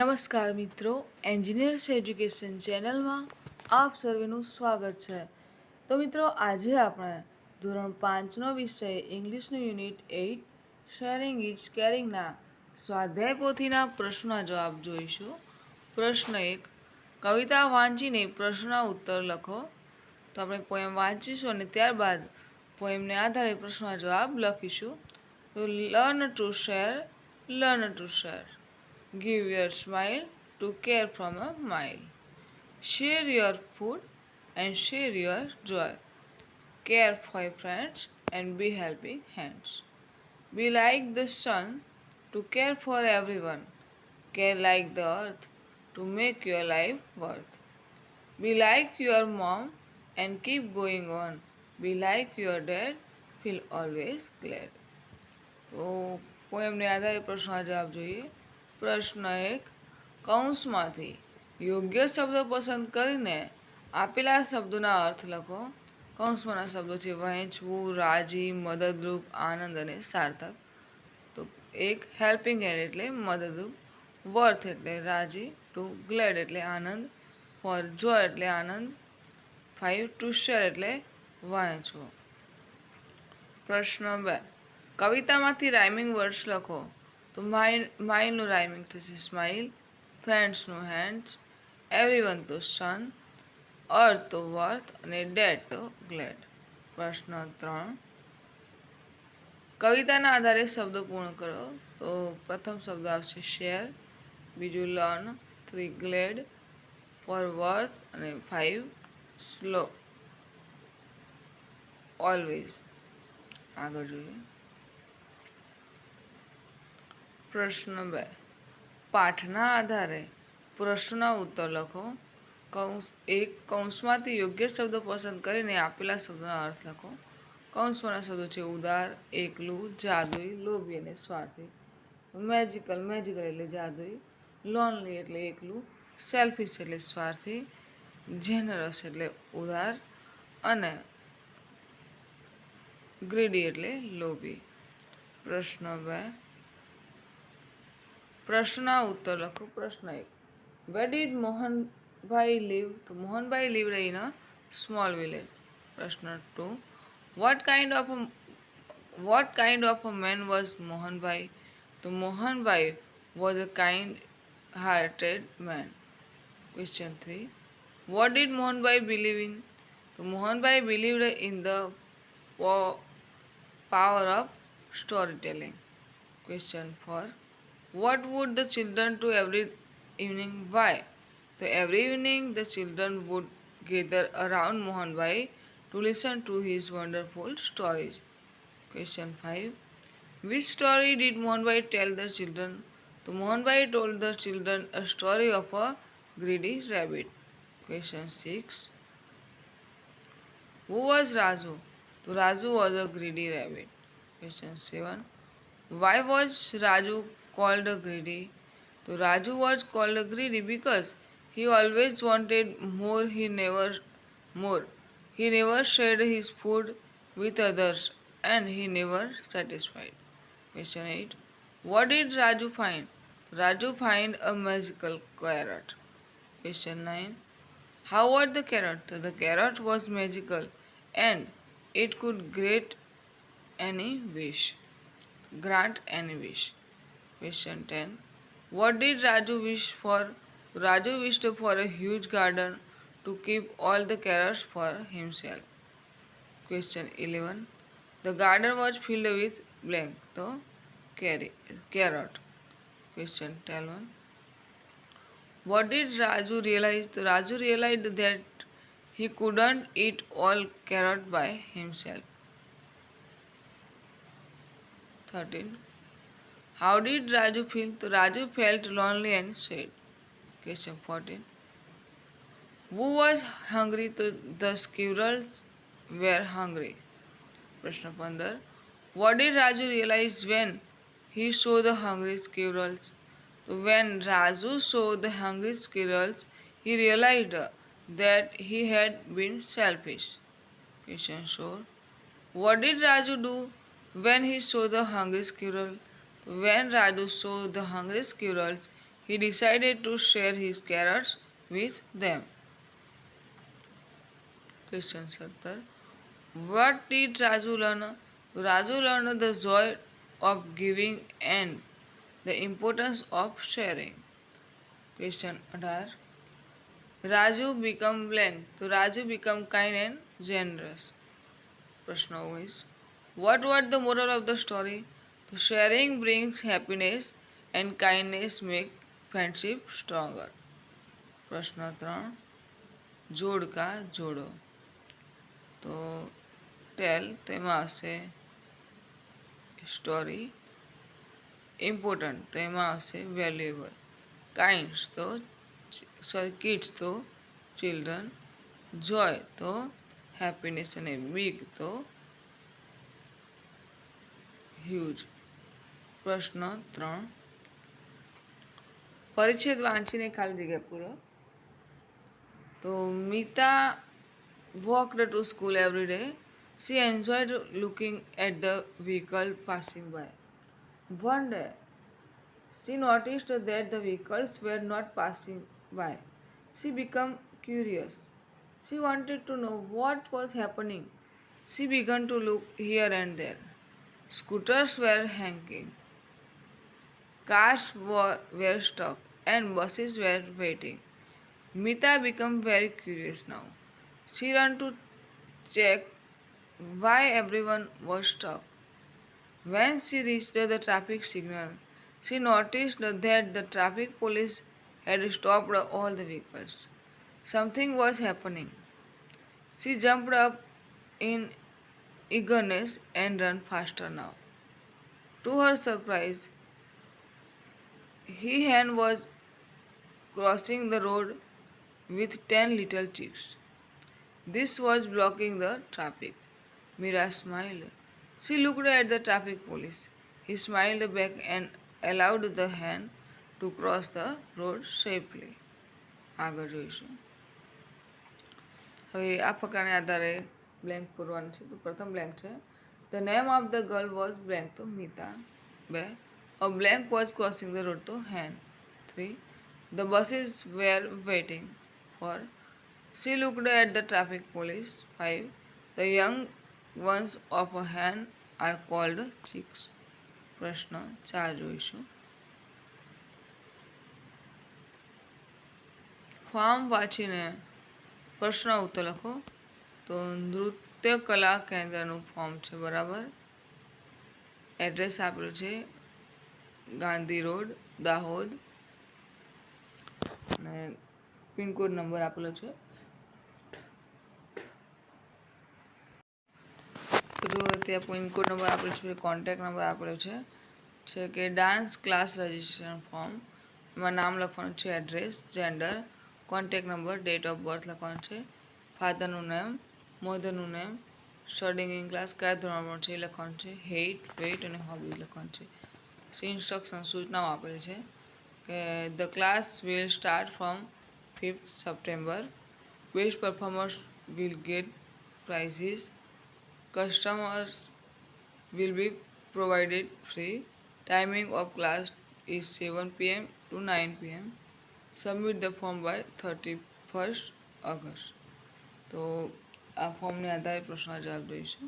નમસ્કાર મિત્રો, engineers education ચેનલમાં આપ સર્વેનું સ્વાગત છે. તો મિત્રો, આજે આપણે ધોરણ 5નો વિષય ઇંગ્લિશનું યુનિટ 8 શેરિંગ ઇઝ કેરિંગના સ્વાધ્યાય પોથીના પ્રશ્નના જવાબ જોઈશું. પ્રશ્ન 1. કવિતા વાંચીને પ્રશ્નના ઉત્તર લખો. તો આપણે પોએમ વાંચીશું અને ત્યારબાદ પોએમને આધારે પ્રશ્નના જવાબ લખીશું. તો learn to share, learn to share. Give your smile to care from a mile. Share your food and share your joy. Care for your friends and be helping hands. Be like the sun to care for everyone. Care like the earth to make your life worth. Be like your mom and keep going on. Be like your dad, feel always glad. તો પોએમને આધારે પ્રશ્નના જવાબ જોઈએ. પ્રશ્ન 1. કૌંસમાંથી યોગ્ય શબ્દો પસંદ કરીને આપેલા શબ્દોના અર્થ લખો. કૌંસમાંના શબ્દો છે વહેંચવું, રાજી, મદદરૂપ, આનંદ અને સાર્થક. તો 1. હેલ્પિંગ હેન્ડ એટલે મદદરૂપ, વર્થ એટલે રાજી, 2. ગ્લેડ એટલે આનંદ, 4. જોય એટલે આનંદ, 5. ટુ શેર એટલે વહેંચવો. પ્રશ્ન 2. કવિતામાંથી રાઇમિંગ વર્ડ્સ લખો. તો માઇનું રાઇમિંગ થશે સ્માઇલ, ફ્રેન્ડ્સનું હેન્ડ્સ, એવરીવન તો સન, અર્થ તો વર્થ અને ડેડ તો ગ્લેડ. પ્રશ્ન 3. કવિતાના આધારે શબ્દો પૂર્ણ કરો. તો પ્રથમ શબ્દ આવશે શેર, બીજું લર્ન, 3 ગ્લેડ, 4 વર્થ અને 5 સ્લો ઓલવેઝ. આગળ જોઈએ. પ્રશ્ન 2. પાઠના આધારે પ્રશ્નના ઉત્તર લખો. 1. કૌંસમાંથી યોગ્ય શબ્દો પસંદ કરીને આપેલા શબ્દોના અર્થ લખો. કૌંસમાંના શબ્દો છે ઉદાર, એકલું, જાદુઈ, લોભી અને સ્વાર્થી. મેજિકલ એટલે જાદુઈ, લોનલી એટલે એકલું, સેલ્ફિશ એટલે સ્વાર્થી, જેનરસ એટલે ઉદાર અને ગ્રીડી એટલે લોભી. પ્રશ્ન 2. પ્રશ્નના ઉત્તર લખો. પ્રશ્ન 1. Where did Mohanbhai live? તો Mohanbhai lived in a small village. પ્રશ્ન 2. What kind of a man was Mohanbhai? તો Mohanbhai was a kind hearted man. Question 3. What did Mohanbhai believe in? તો Mohanbhai believed in the power of story telling. Question 4. What would the children do every evening? Why? So every evening the children would gather around Mohanbhai to listen to his wonderful stories. Question 5. Which story did Mohanbhai tell the children? So Mohanbhai told the children a story of a greedy rabbit. Question 6. Who was Raju? So Raju was a greedy rabbit. Question 7. Why was Raju called a greedy? So Raju was called a greedy because he always wanted more. He never shared his food with others and he never satisfied. Question 8. What did Raju find? Raju find a magical carrot. Question 9. How was the carrot? So the carrot was magical and it could grant any wish. Question 10. What did Raju wish for? Raju wished for a huge garden to keep all the carrots for himself. Question 11. The garden was filled with blank. So carrot. Question 12. What did Raju realize? Raju realized that he couldn't eat all carrot by himself. 13. How did Raju feel? Raju felt lonely and sad. Question 14. Who was hungry? The squirrels were hungry. Question 15. What did Raju realize when he saw the hungry squirrels? When Raju saw the hungry squirrels, he realized that he had been selfish. Question 4. What did Raju do when he saw the hungry squirrel? When Raju saw the hungry squirrels, he decided to share his carrots with them. Question 17. What did Raju learn? Raju learned the joy of giving and the importance of sharing. Question 18. Raju become blank. तो Raju become kind and generous. प्रश्न 19. What was the moral of the story? तो sharing brings happiness and kindness make friendship stronger. પ્રશ્ન 3. જોડકા જોડો. તો ટેલ તેમાં આવશે story. Important તો એમાં આવશે વેલ્યુએબલ. કાઇન્ડ તો કિડ્સ તો ચિલ્ડ્રન. જોય તો હેપીનેસ અને બિગ તો હ્યુજ. પ્રશ્ન 3. પરિચ્છેદ વાંચીને ખાલી જગ્યા પૂરો. તો Meeta walked to school every day. She enjoyed looking at the vehicle passing by. One day, she noticed that the vehicles were not passing by. She became curious. She wanted to know what was happening. She began to look here and there. Scooters were hanging, cars were stuck, and buses were waiting. Mita became very curious now. She ran to check why everyone was stuck. When she reached the traffic signal, she noticed that the traffic police had stopped all the vehicles. Something was happening. She jumped up in eagerness and ran faster now. To her surprise, hen was crossing the road with 10 little chicks. This was blocking the traffic. Mira smiled. She looked at the traffic police. He smiled back and allowed the hen to cross the road safely. આગળ જોઈશું. હવે આ ફકરાને આધારે blank પૂરવાનું છે. તો પ્રથમ blank છે the name of the girl was blank તો Mita. 2. A blank was crossing the road તો hen. 3. The buses were waiting. 4. She looked at the traffic police. 5. The young ones of a hen are called chicks. પ્રશ્ન 4 જોઈશું. Form વાંચીને પ્રશ્ન ઉત્તર લખો. તો નૃત્ય કલા કેન્દ્રનું ફોર્મ છે બરાબર. એડ્રેસ આપેલું છે ગાંધી રોડ દાહોદ અને પિનકોડ નંબર આપેલો છે. તો જો ત્યાં પિનકોડ નંબર આપેલો છે, કોન્ટેક્ટ નંબર આપેલો છે કે ડાન્સ ક્લાસ રજિસ્ટ્રેશન ફોર્મ. એમાં નામ લખવાનું છે, address, gender, contact number, date of birth લખવાનું છે, ફાધરનું નેમ, મધરનું નેમ, સ્ટડિંગ ઇન ક્લાસ કયા ધોરણમાં છે એ લખવાનું છે, હેઇટ, વેઇટ અને હોબી લખવાનું છે. ઇન્સ્ટ્રક્શન સૂચનાઓ આપેલી છે કે the class will start from 5th September. Best performers will get prizes. Customers will be provided free. Timing of class is 7 p.m. to 9 p.m. Submit the form by 31st August. તો આ ફોર્મને આધારે પ્રશ્નના જવાબ જોઈશું.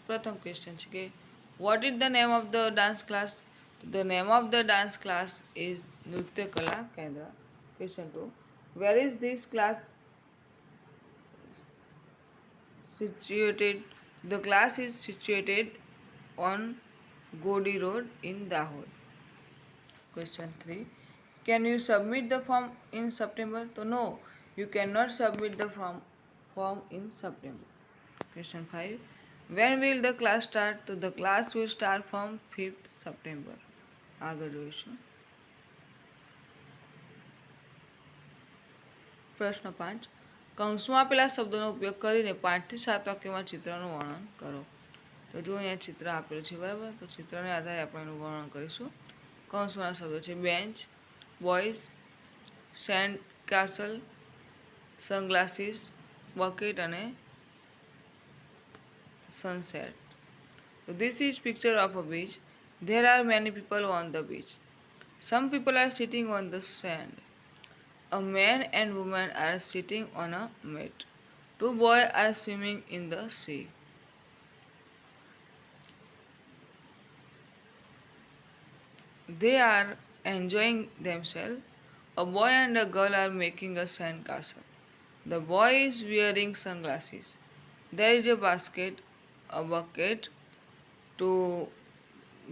પ્રથમ ક્વેશ્ચન છે કે what is the name of the dance class? The name of the dance class is નૃત્ય કલા કેન્દ્ર. Question 2. Where is this class situated? The class is situated on Godi Road in Dahod. Question 3. Can you submit the form in September? So no, you cannot submit the form in September. Question 5. When will the class start? So the class will start from 5th September. આગળ જોઈશું. પ્રશ્ન 5. કૌંસમાં આપેલા શબ્દોનો ઉપયોગ કરીને 5 થી 7 વાક્યમાં ચિત્રનું વર્ણન કરો. તો જો અહીંયા ચિત્ર આપેલું છે બરાબર. તો ચિત્રને આધારે આપણે એનું વર્ણન કરીશું. કૌંસમાંના શબ્દો છે bench, boys, send castle, sunglasses, bucket અને sunset. So this is picture of a beach. There are many people on the beach. Some people are sitting on the sand. A man and woman are sitting on a mat. Two boys are swimming in the sea. They are enjoying themselves. A boy and a girl are making a sandcastle. The boy is wearing sunglasses. There is a basket, a bucket, two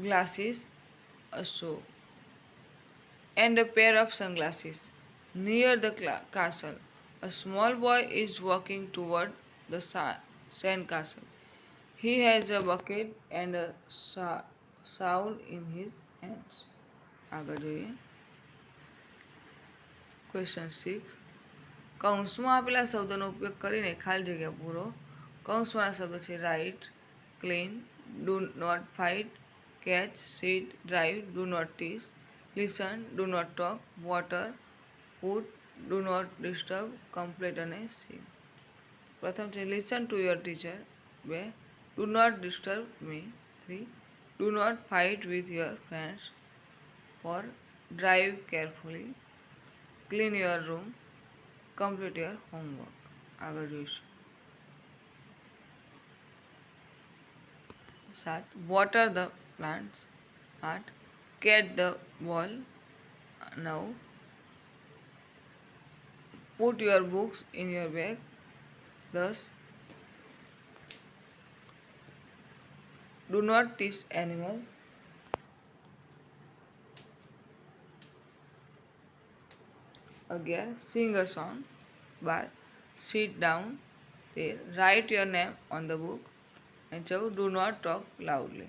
glasses, a straw, and a pair of sunglasses. Near the castle, a small boy is walking toward the sandcastle. He has a bucket and a shawl in his hands. આગળ જોઈએ. Question 6. કૌંસમાં આપેલા શબ્દોનો ઉપયોગ કરીને ખાલી જગ્યા પૂરો. કૌંસવાળા શબ્દો છે write, clean, do not fight, catch, sit, drive, do not tease, listen, do not talk, water, food, do not disturb, complete અને સિંગ. પ્રથમ છે listen to your teacher. 2. Do not disturb me. 3. Do not fight with your friends. 4. Drive carefully, clean your room, complete your homework. આગળ જોઈશું. 7. Water the plants. 8. Catch the ball. 9. Put your books in your bag. 10. Do not teach animal. 11. Sing a song. 12. sit down. 13. write your name on the book. અને 14. do not talk loudly.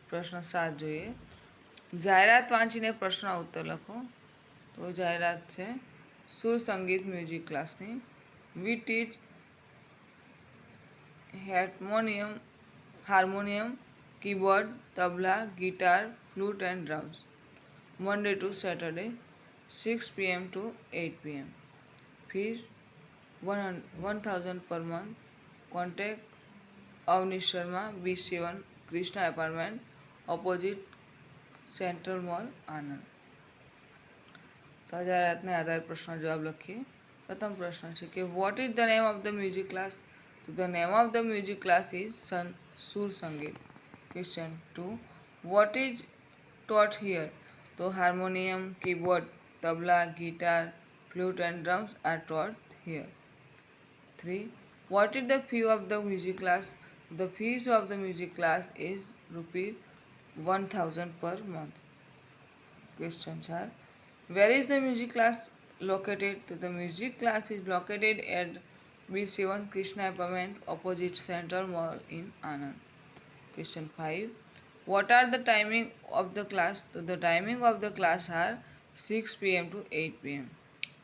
પ્રશ્ન 7 જોઈએ. જાહેરાત વાંચીને પ્રશ્નના ઉત્તર લખો. તો જાહેરાત છે સુર સંગીત મ્યુઝિક ક્લાસની. We teach harmonium, keyboard, tabla, guitar, flute and drums. Monday to Saturday, 6 p.m. to 8 p.m. Fees 1,000 per month. Contact Avnish Sharma, B7, Krishna Apartment, opposite Central Mall, Anand. તો આ જાહેરાતને આધારે પ્રશ્નનો જવાબ લખીએ. પ્રથમ પ્રશ્ન છે કે what is the name of the music class. તો the name of the music class is Sur Sangeet. Question 2. What is taught here. તો harmonium, keyboard, tabla, guitar, flute and drums are taught here. 3. What is the fee of the music class? The fees of the music class is ₹1,000 per month. Question 4. Where is the music class located? So the music class is located at B7 Krishna Apartment opposite Central Mall in Anand. Question 5. What are the timing of the class? So the timing of the class are 6 p.m. to 8 p.m.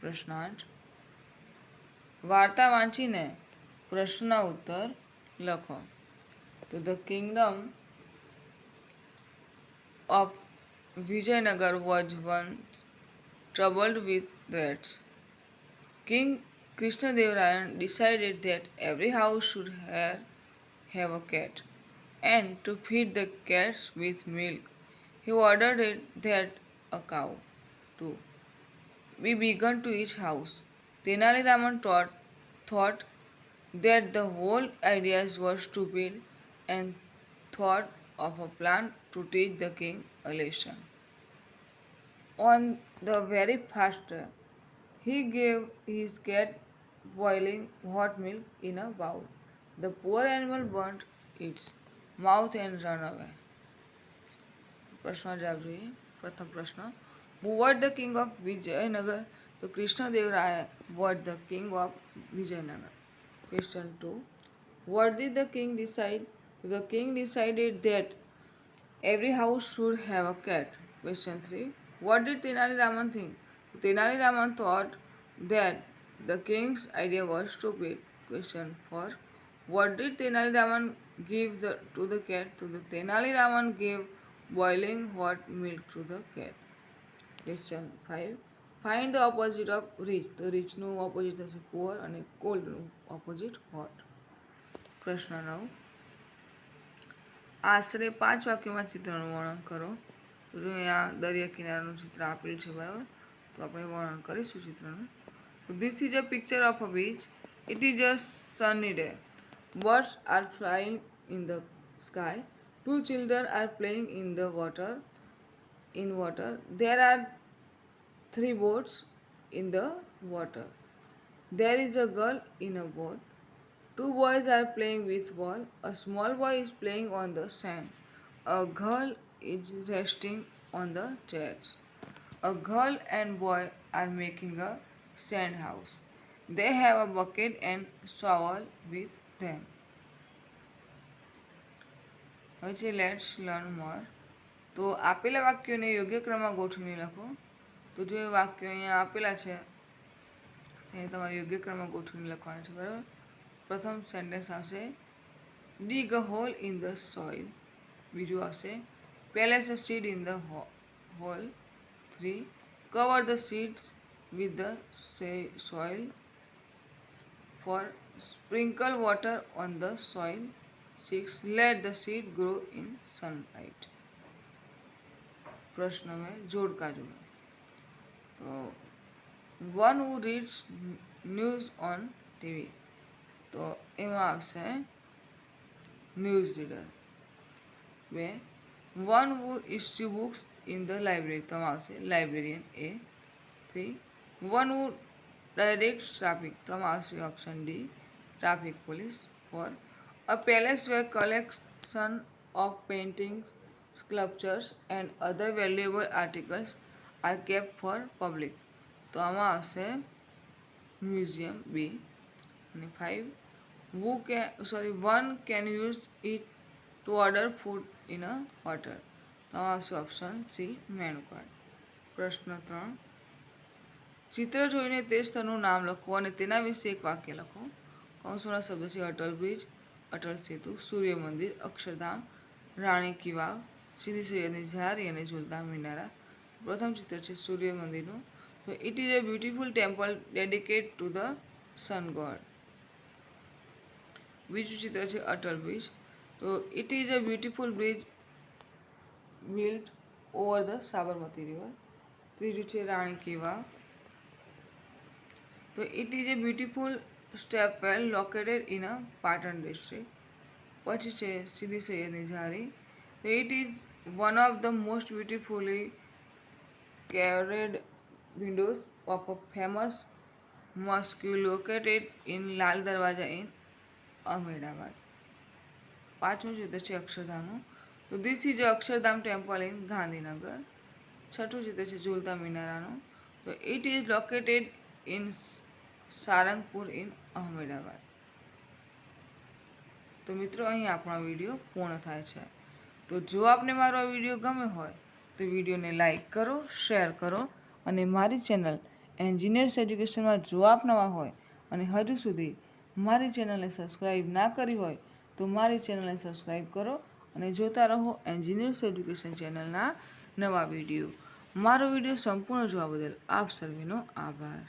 પ્રશ્ન 8. વાર્તા વાંચીને પ્રશ્નના ઉત્તર લખો. તો the kingdom of Vijayanagar was once troubled with rats. King Krishnadevarayan decided that every house should have a cat, and to feed the cats with milk, he ordered that a cow, too, be begun to each house. Tenali Raman thought that the whole ideas were stupid and thought of a plan to teach the king a lesson. On the very first day, he gave his cat boiling hot milk in a bowl. The poor animal burnt its mouth and ran away. પ્રશ્ન જવાબ જોઈએ. પ્રથમ પ્રશ્ન. Who was the king of Vijayanagar? તો Krishnadevaraja was the king of Vijayanagar. Question 2. What did the king decide? The king decided that every house should have a cat. Question 3. What did Tenali Raman think? Tenali Raman thought that the king's idea was stupid. Question 4. What did Tenali Raman give to the cat? The Tenali Raman gave boiling hot milk to the cat. Question 5. Find the opposite of rich. તો richનું opposite થશે poor અને coldનું opposite hot. પ્રશ્ન 9. આશરે 5 વાક્યોમાં ચિત્રનું વર્ણન કરો. તો જો અહીંયા દરિયા કિનારાનું ચિત્ર આપેલું છે, બરાબર. તો આપણે વર્ણન કરીશું ચિત્રનું. તો this is a picture of a beach. It is a Sunny day. Birds are flying in the sky. Two children are playing in the water. There are three boats in the water. There is a girl in a boat. Two boys are playing with ball. A small boy is playing on the sand. A girl is resting on the chairs. A girl and boy are making a sand house. They have a bucket and shovel with them. હવે છે let's learn મોર. તો આપેલા વાક્યોને યોગ્ય ક્રમમાં ગોઠવીને લખો. તો જો એ વાક્યો અહીંયા આપેલા છે તેને તમારે યોગ્ય ક્રમમાં ગોઠવીને લખવાના છે, બરાબર. પ્રથમ સેન્ટેન્સ આવશે dig a hole in the soil. બીજું આવશે place a seed in the hole. 3. Cover the seeds with the soil. 4. Sprinkle water on the soil. 6. Let the seed grow in sunlight. પ્રશ્ન में जोड़का जोड़ा. तो one who reads news on TV. તો એમાં આવશે news reader. 2. One who issue books in the library. તો આમાં આવશે લાઇબ્રેરિયન એ. 3. વન હુ ડાયરેક્ટ ટ્રાફિક. તો આમાં આવશે option D traffic police. 4. A palace where collection of paintings, sculptures and other valuable articles are kept for public. તો આમાં આવશે મ્યુઝિયમ બી. અને 5. One can use it to order food in a hotel. તો આમાં આવશે ઓપ્શન સી મેનુ કાર્ડ. પ્રશ્ન 3. ચિત્ર જોઈને તે સ્થળનું નામ લખો અને તેના વિશે એક વાક્ય લખો. કૌંસોના શબ્દ છે અટલ બ્રિજ, અટલ સેતુ, સૂર્ય મંદિર, અક્ષરધામ, રાણી કી વાવ, સીદી સૈયદની જારી અને ઝૂલતા મિનારા. પ્રથમ ચિત્ર છે સૂર્ય મંદિરનું. તો it is a beautiful temple dedicate to the sun God. બીજું ચિત્ર છે અટલ બ્રિજ. તો it is a beautiful bridge built over the Sabarmati river. ત્રીજું છે રાણી કી વાવ. તો it is a beautiful stepwell located in a Patan district. પછી છે સીદી સૈયદની જારી. તો it is one of the most beautifully carried windows of a famous mosque located in Lal Darwaja in Ahmedabad. પાંચમું ચિત્ર છે અક્ષરધામનું. તો this is Akshardham temple in Gandhinagar. છઠ્ઠું ચિત્ર છે ઝૂલતા મિનારાનું. તો it is located in Sarangpur in Ahmedabad. તો મિત્રો અહીં આપણો વિડીયો પૂર્ણ થાય છે. તો જો આપને મારો આ વિડીયો ગમ્યો હોય તો વિડીયોને લાઈક કરો, શેર કરો અને મારી ચેનલ એન્જિનિયર્સ એજ્યુકેશનમાં જો આપ નવા હોય અને હજુ સુધી મારી ચેનલને સબસ્ક્રાઈબ ના કરી હોય તો મારી ચેનલને સબસ્ક્રાઈબ કરો અને જોતા રહો એન્જિનિયર્સ એજ્યુકેશન ચેનલના નવા વિડીયો. મારો વિડીયો સંપૂર્ણ જોવા બદલ આપ સર્વેનો આભાર.